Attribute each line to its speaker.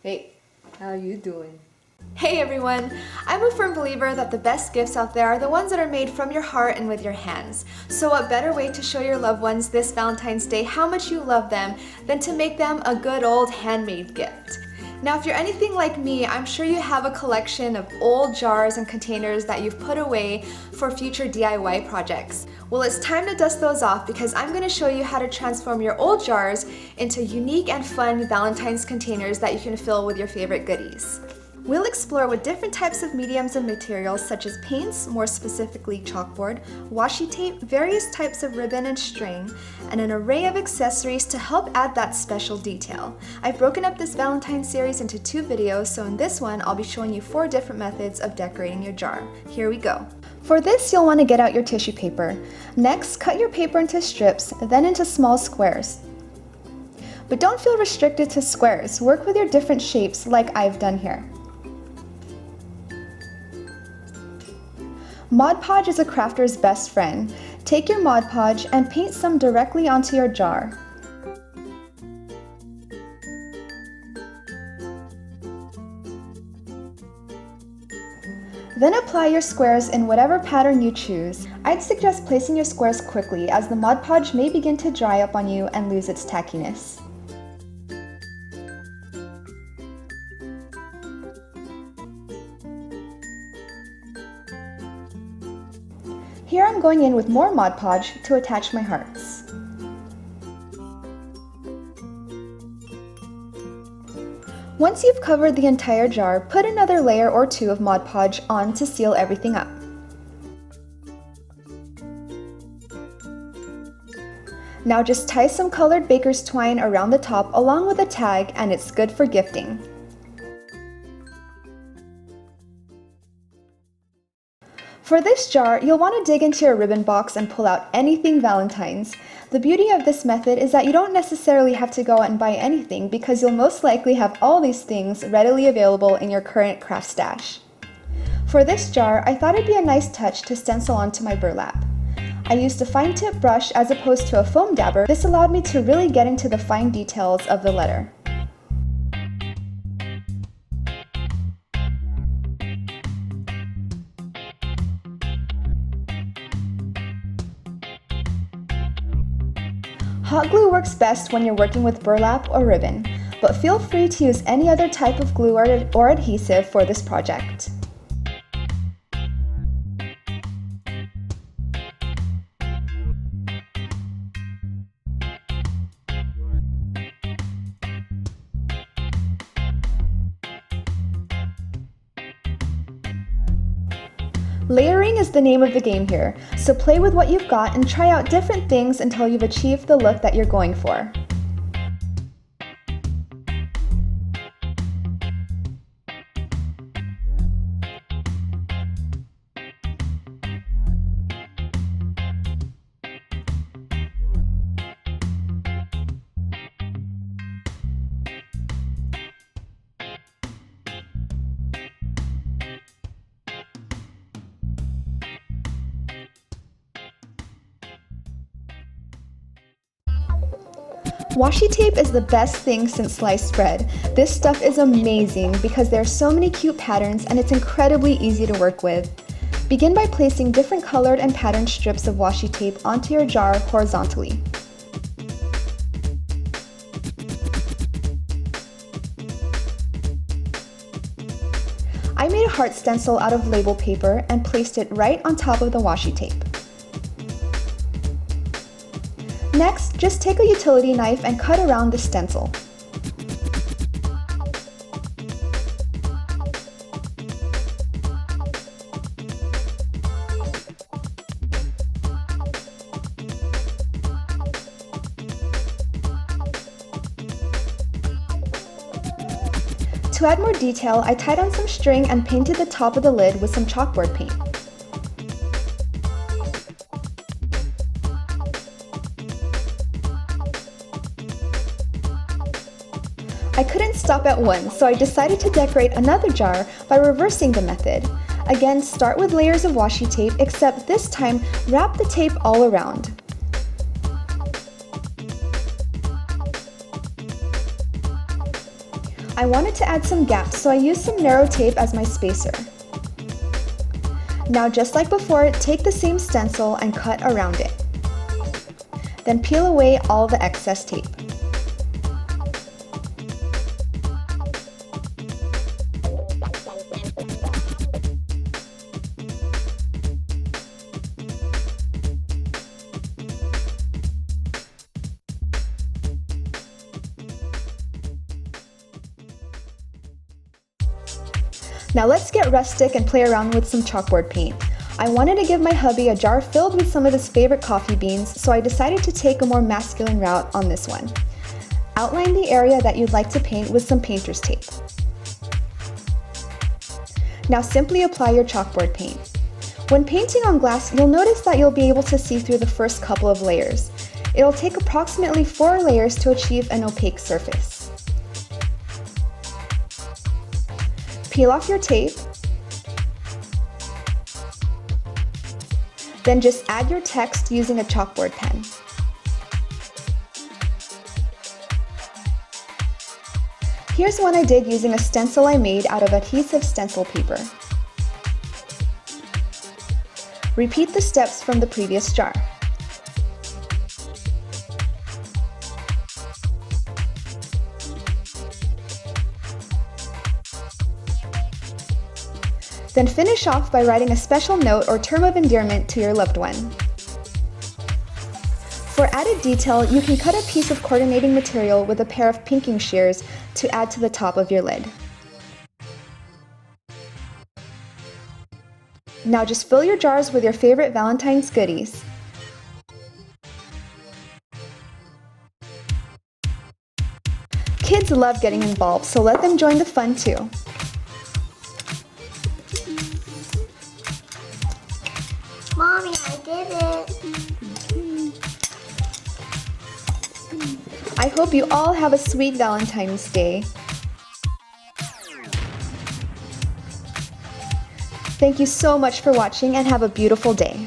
Speaker 1: Hey, how you doing?
Speaker 2: Hey everyone! I'm a firm believer that the best gifts out there are the ones that are made from your heart and with your hands. So what better way to show your loved ones this Valentine's Day how much you love them than to make them a good old handmade gift. Now if you're anything like me, I'm sure you have a collection of old jars and containers that you've put away for future DIY projects. Well, it's time to dust those off because I'm going to show you how to transform your old jars into unique and fun Valentine's containers that you can fill with your favorite goodies. We'll explore with different types of mediums and materials such as paints, more specifically chalkboard, washi tape, various types of ribbon and string, and an array of accessories to help add that special detail. I've broken up this Valentine series into 2 videos, so in this one I'll be showing you 4 different methods of decorating your jar. Here we go. For this, you'll want to get out your tissue paper. Next, cut your paper into strips, then into small squares. But don't feel restricted to squares. Work with your different shapes like I've done here. Mod Podge is a crafter's best friend. Take your Mod Podge and paint some directly onto your jar. Then apply your squares in whatever pattern you choose. I'd suggest placing your squares quickly as the Mod Podge may begin to dry up on you and lose its tackiness. Here I'm going in with more Mod Podge to attach my hearts. Once you've covered the entire jar, put another layer or 2 of Mod Podge on to seal everything up. Now just tie some colored baker's twine around the top along with a tag and it's good for gifting. For this jar, you'll want to dig into your ribbon box and pull out anything Valentine's. The beauty of this method is that you don't necessarily have to go out and buy anything because you'll most likely have all these things readily available in your current craft stash. For this jar, I thought it'd be a nice touch to stencil onto my burlap. I used a fine tip brush as opposed to a foam dabber. This allowed me to really get into the fine details of the letter. Hot glue works best when you're working with burlap or ribbon, but feel free to use any other type of glue or adhesive for this project. Layering is the name of the game here, so play with what you've got and try out different things until you've achieved the look that you're going for. Washi tape is the best thing since sliced bread. This stuff is amazing because there are so many cute patterns and it's incredibly easy to work with. Begin by placing different colored and patterned strips of washi tape onto your jar horizontally. I made a heart stencil out of label paper and placed it right on top of the washi tape. Next, just take a utility knife and cut around the stencil. To add more detail, I tied on some string and painted the top of the lid with some chalkboard paint. I couldn't stop at one, so I decided to decorate another jar by reversing the method. Again, start with layers of washi tape, except this time wrap the tape all around. I wanted to add some gaps, so I used some narrow tape as my spacer. Now, just like before, take the same stencil and cut around it. Then peel away all the excess tape. Now let's get rustic and play around with some chalkboard paint. I wanted to give my hubby a jar filled with some of his favorite coffee beans, so I decided to take a more masculine route on this one. Outline the area that you'd like to paint with some painter's tape. Now simply apply your chalkboard paint. When painting on glass, you'll notice that you'll be able to see through the first couple of layers. It'll take approximately 4 layers to achieve an opaque surface. Peel off your tape, then just add your text using a chalkboard pen. Here's one I did using a stencil I made out of adhesive stencil paper. Repeat the steps from the previous jar. Then finish off by writing a special note or term of endearment to your loved one. For added detail, you can cut a piece of coordinating material with a pair of pinking shears to add to the top of your lid. Now just fill your jars with your favorite Valentine's goodies. Kids love getting involved, so let them join the fun too.
Speaker 3: Mommy, I did it.
Speaker 2: I hope you all have a sweet Valentine's Day. Thank you so much for watching and have a beautiful day.